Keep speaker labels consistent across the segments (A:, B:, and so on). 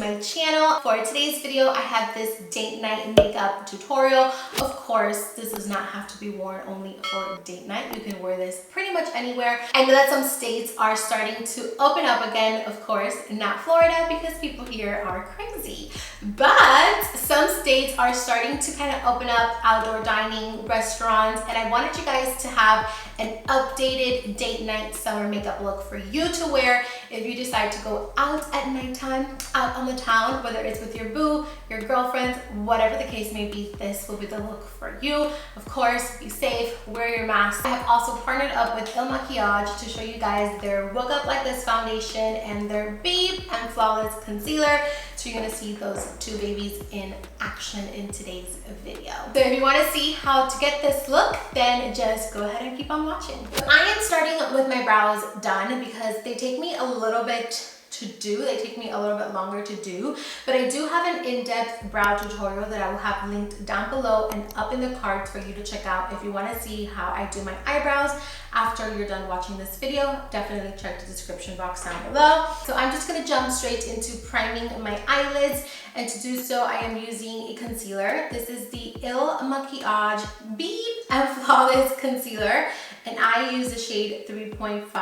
A: my channel. For today's video, I have this date night makeup tutorial. Of course, this does not have to be worn only for date night. You can wear this pretty much anywhere. I know that some states are starting to open up again, of course, not Florida because people here are crazy. But some states are starting to kind of open up outdoor dining, restaurants, and I wanted you guys to have an updated date night summer makeup look for you to wear if you decide to go out at nighttime, out on the town, whether it's with your boo, your girlfriends, whatever the case may be. This will be the look for you. Of course, be safe, wear your mask. I have also partnered up with IL Makiage to show you guys their Woke Up Like This foundation and their Babe and Flawless concealer. So you're gonna see those two babies in action in today's video. So if you wanna see how to get this look, then just go ahead and keep on watching. So I am starting with my brows done because they take me a little bit to do. They take me a little bit longer to do, but I do have an in-depth brow tutorial that I will have linked down below and up in the cards for you to check out if you want to see how I do my eyebrows. After you're done watching this video, definitely check the description box down below. So I'm just going to jump straight into priming my eyelids, and to do so I am using a concealer. This is the IL Makiage Babe and Flawless concealer, and I use the shade 3.5,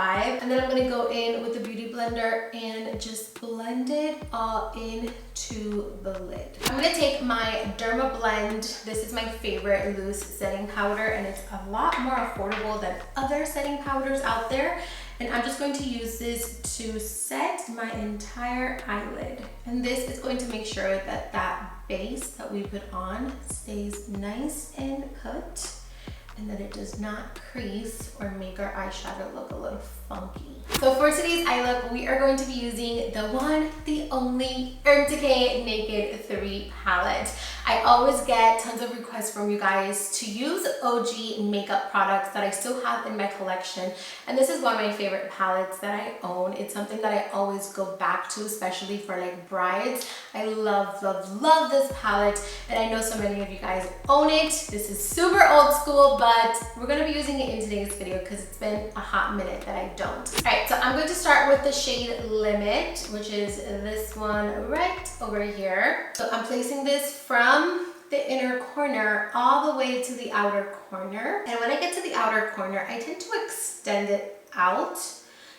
A: and then I'm going to go in with the beauty blender and just blend it all into the lid. I'm going to take my Derma Blend. This is my favorite loose setting powder, and it's a lot more affordable than other setting powders out there. And I'm just going to use this to set my entire eyelid. And this is going to make sure that that base that we put on stays nice and put, and that it does not crease or make our eyeshadow look a little funky. So for today's eye look, we are going to be using the one, the only Urban Decay Naked 3 palette. I always get tons of requests from you guys to use OG makeup products that I still have in my collection. And this is one of my favorite palettes that I own. It's something that I always go back to, especially for like brides. I love, love, love this palette. And I know so many of you guys own it. This is super old school, but we're gonna be using it in today's video because it's been a hot minute that I don't. All right, so I'm going to start with the shade Limit, which is this one right over here. So I'm placing this from the inner corner all the way to the outer corner. And when I get to the outer corner, I tend to extend it out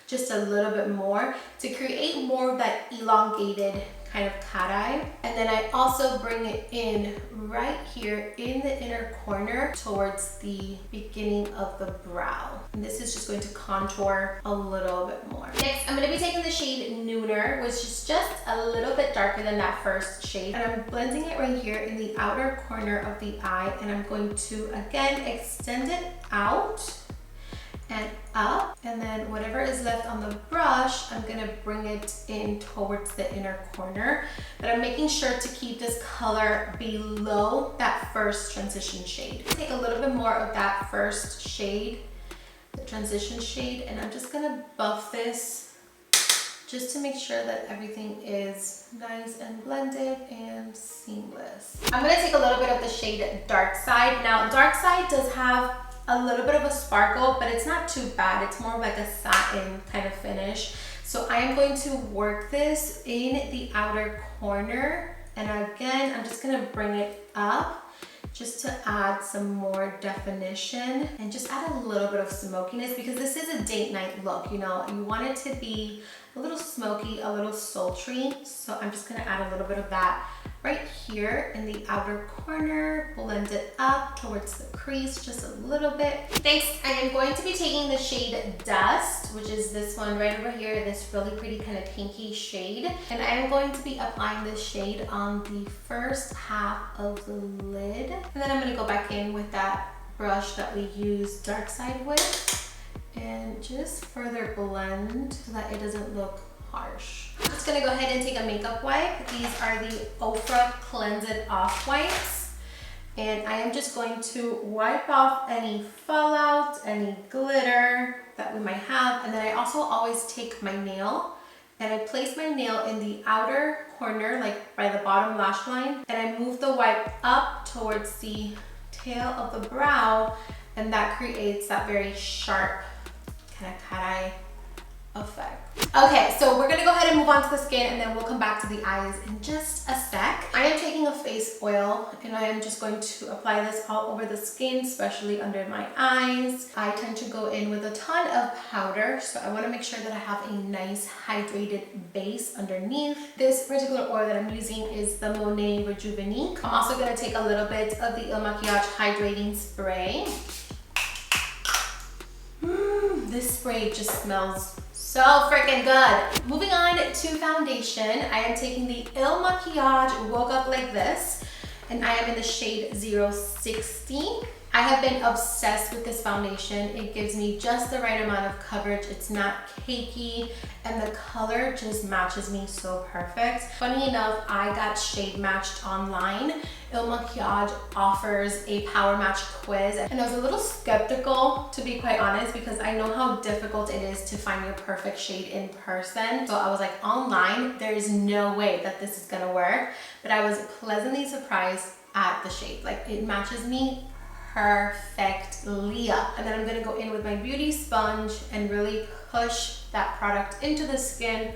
A: just a little bit more to create more of that elongated kind of cat eye. And then I also bring it in right here in the inner corner towards the beginning of the brow. And this is just going to contour a little bit more. Next, I'm going to be taking the shade Nooner, which is just a little bit darker than that first shade. And I'm blending it right here in the outer corner of the eye. And I'm going to, again, extend it out and up, and then whatever is left on the brush, I'm gonna bring it in towards the inner corner. But I'm making sure to keep this color below that first transition shade. Take a little bit more of that first shade, the transition shade, and I'm just gonna buff this just to make sure that everything is nice and blended and seamless. I'm gonna take a little bit of the shade Dark Side. Now, Dark Side does have a little bit of a sparkle, but it's not too bad. It's more like a satin kind of finish. So I am going to work this in the outer corner. And again, I'm just gonna bring it up just to add some more definition and just add a little bit of smokiness, because this is a date night look, you know, you want it to be a little smoky, a little sultry. So I'm just gonna add a little bit of that right here in the outer corner, blend it up towards the crease just a little bit. Next, I am going to be taking the shade Dust, which is this one right over here, this really pretty kind of pinky shade. And I am going to be applying this shade on the first half of the lid. And then I'm gonna go back in with that brush that we used Dark Side with and just further blend so that it doesn't look harsh. I'm just gonna go ahead and take a makeup wipe. These are the Ofra Cleanse It Off wipes. And I am just going to wipe off any fallout, any glitter that we might have. And then I also always take my nail and I place my nail in the outer corner, like by the bottom lash line. And I move the wipe up towards the tail of the brow, and that creates that very sharp kind of cat eye effect. Okay, so we're gonna go ahead and move on to the skin, and then we'll come back to the eyes in just a sec. I am taking a face oil, and I am just going to apply this all over the skin, especially under my eyes. I tend to go in with a ton of powder, so I want to make sure that I have a nice hydrated base underneath. This particular oil that I'm using is the Monat Rejuvenique. I'm also going to take a little bit of the IL Makiage hydrating spray. This spray just smells so freaking good. Moving on to foundation, I am taking the IL Makiage Woke Up Like This, and I am in the shade 060. I have been obsessed with this foundation. It gives me just the right amount of coverage. It's not cakey, and the color just matches me so perfect. Funny enough, I got shade matched online. IL Makiage offers a power match quiz, and I was a little skeptical, to be quite honest, because I know how difficult it is to find your perfect shade in person. So I was like, online, there is no way that this is gonna work. But I was pleasantly surprised at the shade. Like, it matches me perfectly. And then I'm gonna go in with my beauty sponge and really push that product into the skin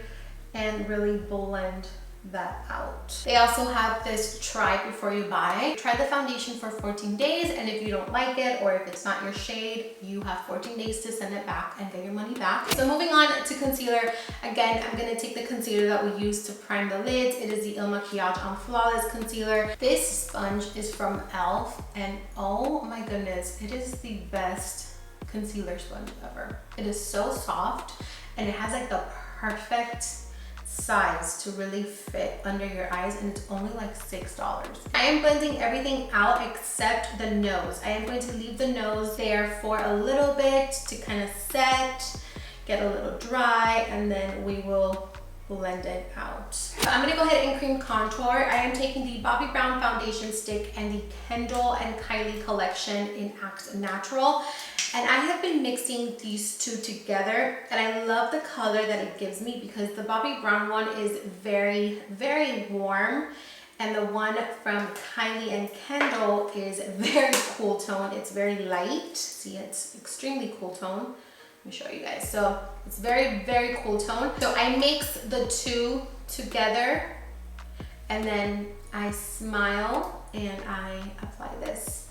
A: and really blend that out. They also have this try before you buy. Try the foundation for 14 days, and if you don't like it or if it's not your shade, you have 14 days to send it back and get your money back. So moving on to concealer, again, I'm gonna take the concealer that we use to prime the lids. It is the IL Makiage on Flawless Concealer. This sponge is from e.l.f. and oh my goodness, it is the best concealer sponge ever. It is so soft, and it has like the perfect size to really fit under your eyes, and it's only like $6. I am blending everything out except the nose. I am going to leave the nose there for a little bit to kind of set, get a little dry, and then we will blend it out. So I'm gonna go ahead and cream contour. I am taking the Bobbi Brown foundation stick and the Kendall and Kylie collection in Act Natural. And I have been mixing these two together, and I love the color that it gives me because the Bobbi Brown one is very, very warm, and the one from Kylie and Kendall is very cool tone. It's very light. See, it's extremely cool tone. Let me show you guys. So it's very, very cool tone. So I mix the two together, and then I smile and I apply this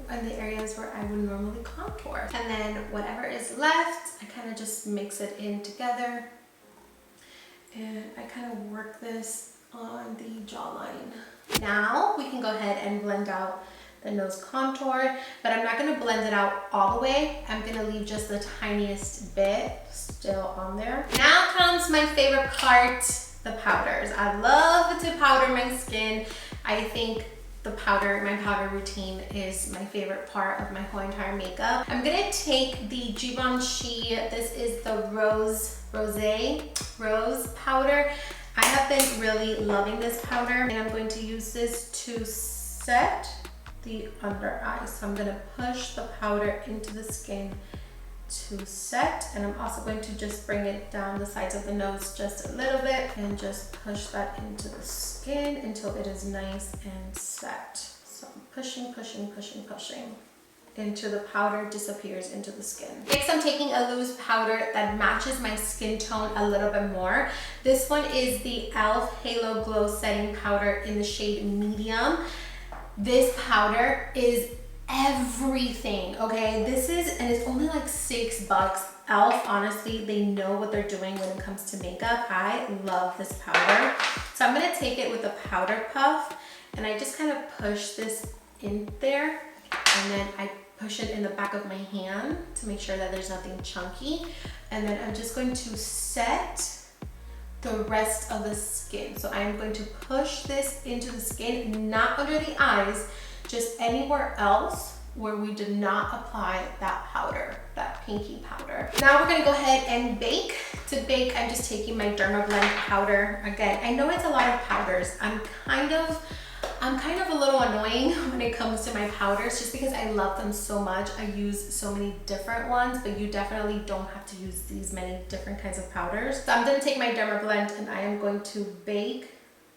A: in the areas where I would normally contour. And then whatever is left, I kind of just mix it in together. And I kind of work this on the jawline. Now we can go ahead and blend out the nose contour, but I'm not gonna blend it out all the way. I'm gonna leave just the tiniest bit still on there. Now comes my favorite part, the powders. I love to powder my skin. I think my powder routine is my favorite part of my whole entire makeup. I'm gonna take the Givenchy, this is the Rose powder. I have been really loving this powder, and I'm going to use this to set the under eye. So I'm gonna push the powder into the skin to set, and I'm also going to just bring it down the sides of the nose just a little bit and just push that into the skin until it is nice and set. So I'm pushing until the powder disappears into the skin. Next, I'm taking a loose powder that matches my skin tone a little bit more. This one is the e.l.f. Halo Glow Setting Powder in the shade Medium. This powder is everything, okay? And it's only like $6. e.l.f., honestly, they know what they're doing when it comes to makeup. I love this powder. So I'm gonna take it with a powder puff, and I just kind of push this in there, and then I push it in the back of my hand to make sure that there's nothing chunky. And then I'm just going to set the rest of the skin. So I'm going to push this into the skin, not under the eyes, just anywhere else where we did not apply that powder, that pinky powder. Now we're gonna go ahead and bake. To bake, I'm just taking my Dermablend powder. Again, I know it's a lot of powders. I'm kind of a little annoying when it comes to my powders just because I love them so much. I use so many different ones, but you definitely don't have to use these many different kinds of powders. So I'm gonna take my Dermablend, and I am going to bake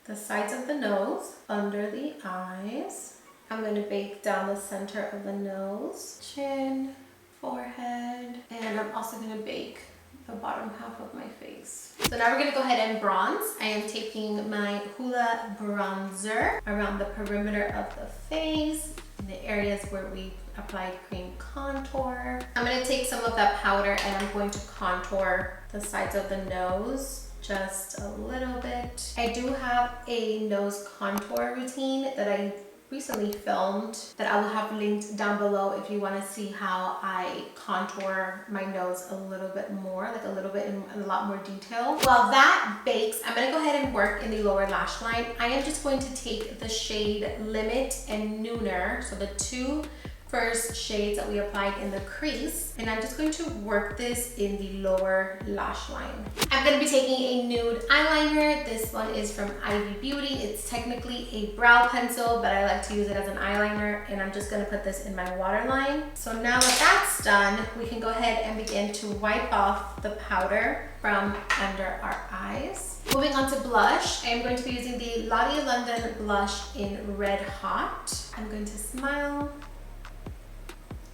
A: the sides of the nose, under the eyes. I'm gonna bake down the center of the nose, chin, forehead, and I'm also gonna bake the bottom half of my face. So now we're gonna go ahead and bronze. I am taking my Hoola bronzer around the perimeter of the face, in the areas where we applied cream contour. I'm gonna take some of that powder and I'm going to contour the sides of the nose just a little bit. I do have a nose contour routine that I recently filmed that I will have linked down below if you want to see how I contour my nose a little bit more, like a little bit in a lot more detail. While that bakes, I'm going to go ahead and work in the lower lash line. I am just going to take the shade Limit and Nooner, so the two first shades that we applied in the crease, and I'm just going to work this in the lower lash line. I'm going to be taking a nude eyeliner. This one is from Ivy Beauty. It's technically a brow pencil, but I like to use it as an eyeliner, and I'm just going to put this in my waterline. So now that that's done, we can go ahead and begin to wipe off the powder from under our eyes. Moving on to blush, I am going to be using the Lottie London blush in Red Hot. I'm going to smile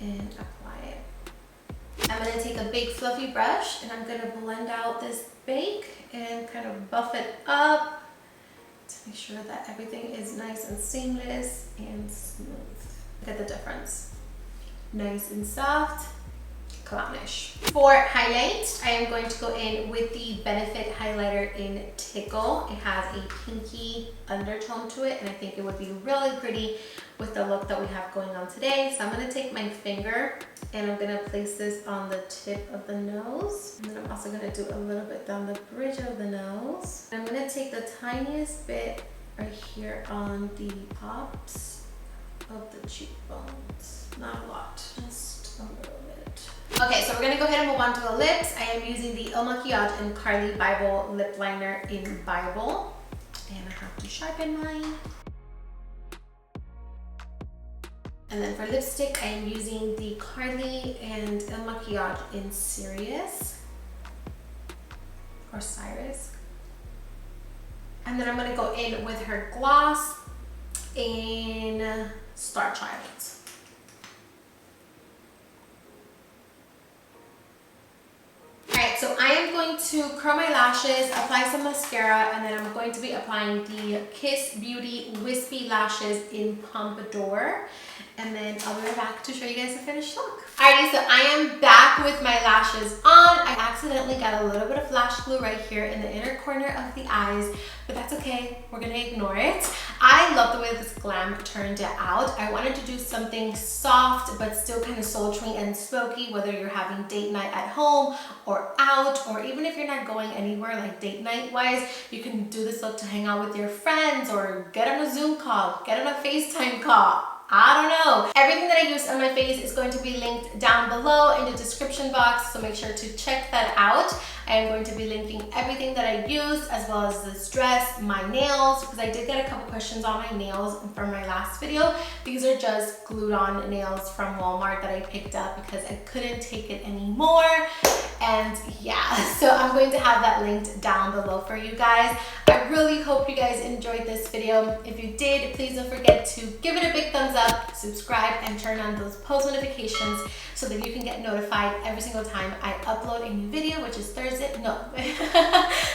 A: and apply it. I'm going to take a big fluffy brush and I'm going to blend out this bake and kind of buff it up to make sure that everything is nice and seamless and smooth. Look at the difference. Nice and soft, clownish. For highlight, I am going to go in with the Benefit highlighter in Tickle. It has a pinky undertone to it and I think it would be really pretty with the look that we have going on today. So I'm going to take my finger and I'm going to place this on the tip of the nose. And then I'm also going to do a little bit down the bridge of the nose. I'm going to take the tiniest bit right here on the tops of the cheekbones. Not a lot, just a little bit. Okay, so we're going to go ahead and move on to the lips. I am using the IL Makiage and Kylie Bible lip liner in Bible. And I have to sharpen mine. And then for lipstick, I am using the Kylie and IL Makiage in Sirius or Cyrus. And then I'm going to go in with her gloss in Star Child. Alright, so I am going to curl my lashes, apply some mascara, and then I'm going to be applying the Kiss Beauty Wispy Lashes in Pompadour. And then I'll be right back to show you guys the finished look. Alrighty, so I am back with my lashes on. I accidentally got a little bit of lash glue right here in the inner corner of the eyes, but that's okay. We're gonna ignore it. I love the way this glam turned out. I wanted to do something soft, but still kind of sultry and smoky, whether you're having date night at home or out, or even if you're not going anywhere like date night wise, you can do this look to hang out with your friends or get on a Zoom call, get on a FaceTime call. I don't know. Everything that I used on my face is going to be linked down below in the description box, so make sure to check that out. I am going to be linking everything that I used, as well as this dress, my nails, because I did get a couple questions on my nails from my last video. These are just glued on nails from Walmart that I picked up because I couldn't take it anymore. And yeah, so I'm going to have that linked down below for you guys. I really hope you guys enjoyed this video. If you did, please don't forget to give it a big thumbs up, subscribe, and turn on those post notifications so that you can get notified every single time I upload a new video, which is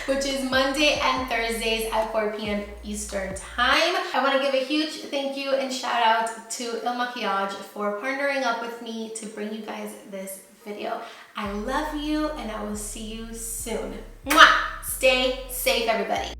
A: which is Monday and Thursdays at 4 p.m. Eastern time. I want to give a huge thank you and shout out to IL Makiage for partnering up with me to bring you guys this video. I love you and I will see you soon. Mwah! Stay safe, everybody.